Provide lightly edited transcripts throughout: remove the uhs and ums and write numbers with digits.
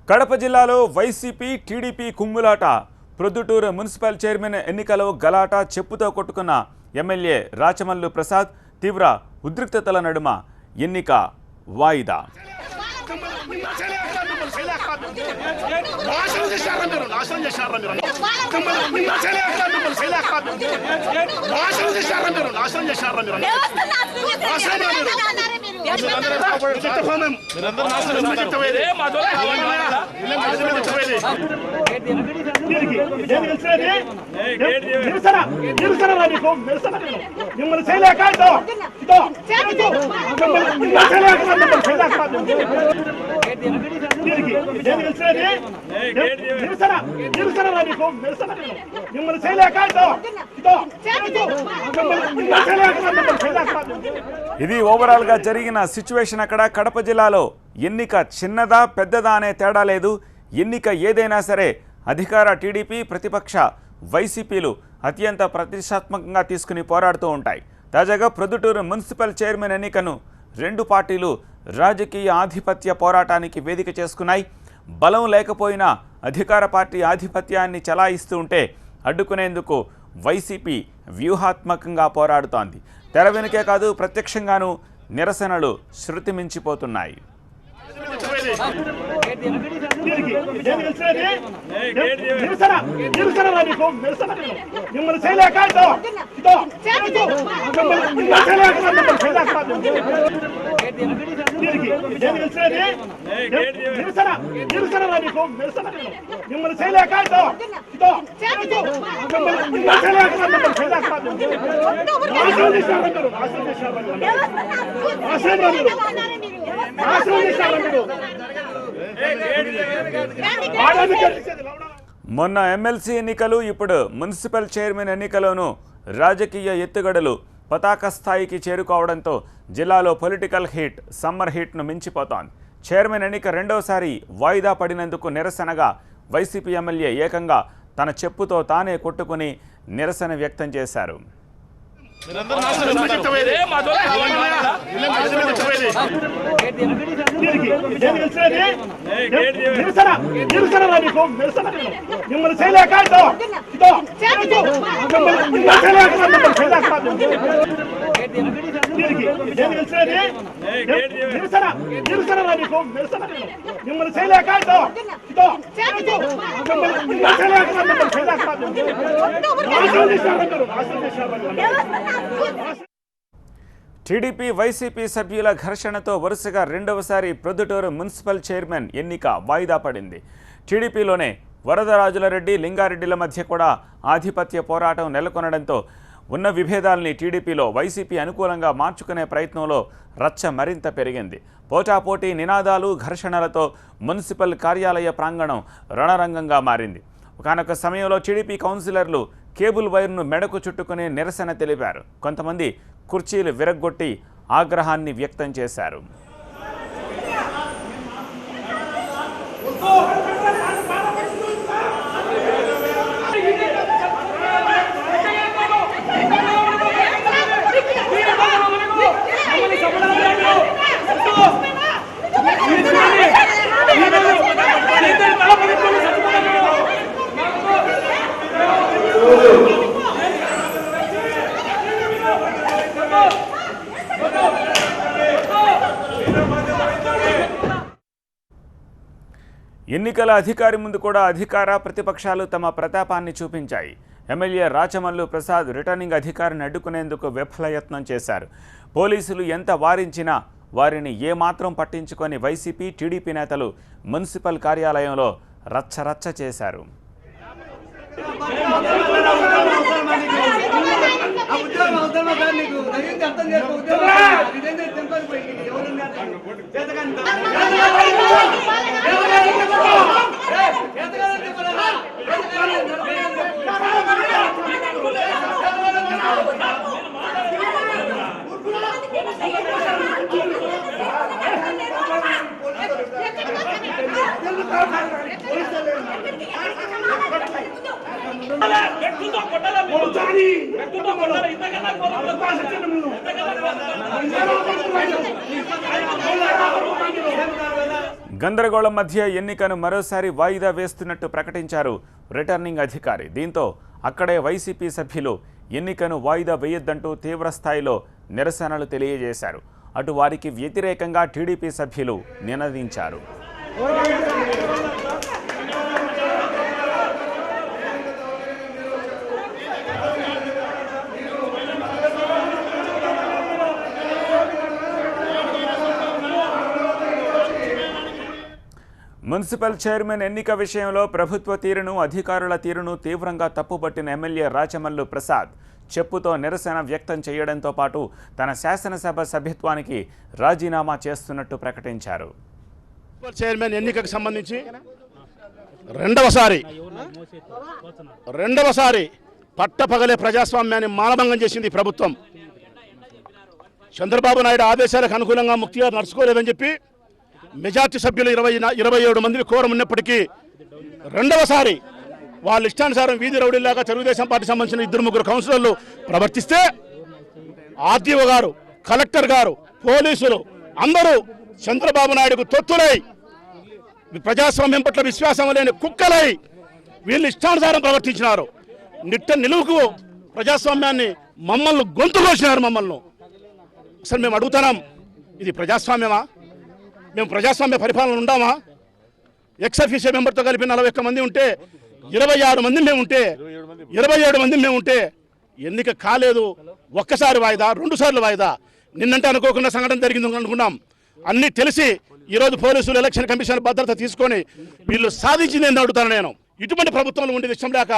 కడప జిల్లాలో వైసీపీ టీడీపీ కుమ్ములాట. Proddatur municipal chairman ఎన్నికలో గలాట చెప్పుతో కొట్టుకున్న ఎమ్మెల్యే రాచమల్లు ప్రసాద్ తీవ్ర ఉద్రిక్తతల నడుమ ఎన్నిక వాయిదా. ఇది ఓవరాల్ గా జరిగిన సిచ్యువేషన్. అక్కడ కడప జిల్లాలో ఎన్నిక చిన్నదా పెద్దదా అనే తేడా లేదు. ఎన్నిక ఏదైనా సరే అధికార టీడీపీ ప్రతిపక్ష వైసీపీలు అత్యంత ప్రతిష్టాత్మకంగా తీసుకుని పోరాడుతూ ఉంటాయి. తాజాగా ప్రొద్దుటూరు మున్సిపల్ చైర్మన్ ఎన్నికను రెండు పార్టీలు రాజకీయ ఆధిపత్య పోరాటానికి వేదిక చేసుకున్నాయి. బలం లేకపోయినా అధికార పార్టీ ఆధిపత్యాన్ని చలాయిస్తూ ఉంటే అడ్డుకునేందుకు వైసీపీ వ్యూహాత్మకంగా పోరాడుతోంది. తెర వెనుకే కాదు ప్రత్యక్షంగానూ నిరసనలు శృతి మించిపోతున్నాయి. మొన్న ఎమ్మెల్సీ ఎన్నికలు, ఇప్పుడు మున్సిపల్ చైర్మన్ ఎన్నికలోనూ రాజకీయ ఎత్తుగడలు పతాక స్థాయికి చేరుకోవడంతో జిల్లాలో పొలిటికల్ హీట్ సమ్మర్ హీట్ను మించిపోతోంది. చైర్మన్ ఎన్నిక రెండోసారి వాయిదా పడినందుకు నిరసనగా వైసీపీ ఎమ్మెల్యే ఏకంగా తన చెప్పుతో తానే కొట్టుకుని నిరసన వ్యక్తం చేశారు. టీడీపీ వైసీపీ సభ్యుల ఘర్షణతో వరుసగా రెండవసారి ప్రొద్దుటూరు మున్సిపల్ చైర్మన్ ఎన్నిక వాయిదా పడింది. టీడీపీలోనే వరదరాజులరెడ్డి, లింగారెడ్డిల మధ్య కూడా ఆధిపత్య పోరాటం నెలకొనడంతో ఉన్న విభేదాల్ని టీడీపీలో వైసీపీ అనుకూలంగా మార్చుకునే ప్రయత్నంలో రచ్చ మరింత పెరిగింది. పోటాపోటీ నినాదాలు, ఘర్షణలతో మున్సిపల్ కార్యాలయ ప్రాంగణం రణరంగంగా మారింది. ఒకానొక సమయంలో టీడీపీ కౌన్సిలర్లు కేబుల్ వైర్ను మెడకు చుట్టుకుని నిరసన తెలిపారు. కొంతమంది కుర్చీలు విరగ్గొట్టి ఆగ్రహాన్ని వ్యక్తం చేశారు. ఎన్నికల అధికారి ముందు కూడా అధికార ప్రతిపక్షాలు తమ ప్రతాపాన్ని చూపించాయి. ఎమ్మెల్యే రాచమల్లు ప్రసాద్ రిటర్నింగ్ అధికారిని అడ్డుకునేందుకు విఫలయత్నం చేశారు. పోలీసులు ఎంత వారించినా వారిని ఏమాత్రం పట్టించుకొని వైసీపీ టీడీపీ నేతలు మున్సిపల్ కార్యాలయంలో రచ్చరచ్చ చేశారు. గందరగోళం మధ్య ఎన్నికను మరోసారి వాయిదా వేస్తున్నట్టు ప్రకటించారు రిటర్నింగ్ అధికారి. దీంతో అక్కడే వైసీపీ సభ్యులు ఎన్నికను వాయిదా వేయొద్దంటూ తీవ్రస్థాయిలో నిరసనలు తెలియజేశారు. అటు వారికి వ్యతిరేకంగా టీడీపీ సభ్యులు నినదించారు. మున్సిపల్ చైర్మన్ ఎన్నిక విషయంలో ప్రభుత్వ తీరును, అధికారుల తీరును తీవ్రంగా తప్పుపట్టిన ఎమ్మెల్యే రాచమల్లు ప్రసాద్ చెప్పుతో నిరసన వ్యక్తం చేయడంతో పాటు తన శాసనసభ సభ్యత్వానికి రాజీనామా చేస్తున్నట్టు ప్రకటించారు. చైర్మన్ ఎన్నికకు సంబంధించి రెండవసారి పట్టపగలే ప్రజాస్వామ్యాన్ని మానభంగం చేసింది ప్రభుత్వం. చంద్రబాబు నాయుడు ఆదేశాలకు అనుకూలంగా ముక్తిగా నడుచుకోలేదని చెప్పి మెజార్టీ సభ్యులు 27 మంది కోరం ఉన్నప్పటికీ రెండవసారి వాళ్ళ ఇష్టానుసారం వీధి రౌడీలాగా తెలుగుదేశం పార్టీ సంబంధించిన 2-3 కౌన్సిలర్లు ప్రవర్తిస్తే ఆర్డీఓ గారు, కలెక్టర్ గారు, పోలీసులు అందరూ చంద్రబాబు నాయుడుకు తొత్తులై ప్రజాస్వామ్యం పట్ల విశ్వాసం లేని కుక్కలై వీళ్ళు ఇష్టానుసారం ప్రవర్తించినారు. నిలువుకు ప్రజాస్వామ్యాన్ని మమ్మల్ని గొంతు కోసినారు. మమ్మల్ని అసలు మేము అడుగుతున్నాం, ఇది ప్రజాస్వామ్యమా? మేము ప్రజాస్వామ్య పరిపాలన ఉండామా? ఎక్స్-అఫీషియో మెంబర్తో కలిపి 41 మంది ఉంటే 26 మంది మేము ఉంటే 27 మంది మేము ఉంటే ఎన్నిక కాలేదు. ఒక్కసారి వాయిదా, 2 సార్లు వాయిదా. నిన్నంటే అనుకోకుండా సంఘటన జరిగింది అనుకున్నాం. అన్నీ తెలిసి ఈరోజు పోలీసులు, ఎలక్షన్ కమిషన్ భద్రత తీసుకొని వీళ్ళు సాధించింది ఏంటి అడుగుతాను నేను. ఇటువంటి ప్రభుత్వంలో ఉండేది ఇష్టం లేక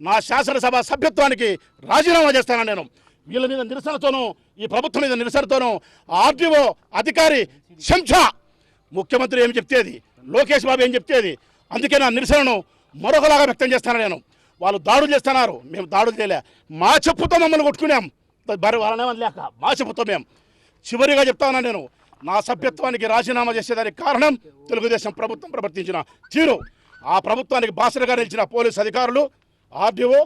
నా శాసనసభ సభ్యత్వానికి రాజీనామా చేస్తాను నేను. వీళ్ళ మీద నిరసనతోనూ, ఈ ప్రభుత్వం మీద నిరసనతోనూ ఆర్డీఓ అధికారి శంషా, ముఖ్యమంత్రి ఏం చెప్తేది, లోకేష్ బాబు ఏం చెప్తేది. అందుకే నా నిరసనను మరొకలాగా వ్యక్తం చేస్తాను నేను. వాళ్ళు దాడులు చేస్తున్నారు, మేము దాడులు చేయలే. మా చెప్పుతో మమ్మల్ని కొట్టుకున్నాం, వాళ్ళనేమని లేక మా చెప్పుతో మేము. చివరిగా చెప్తాను నేను, నా సభ్యత్వానికి రాజీనామా చేసేదానికి కారణం తెలుగుదేశం ప్రభుత్వం ప్రవర్తించిన తీరు. ఆ ప్రభుత్వానికి బాసటగా నిలిచిన పోలీసు అధికారులు, ఆర్డీఓ,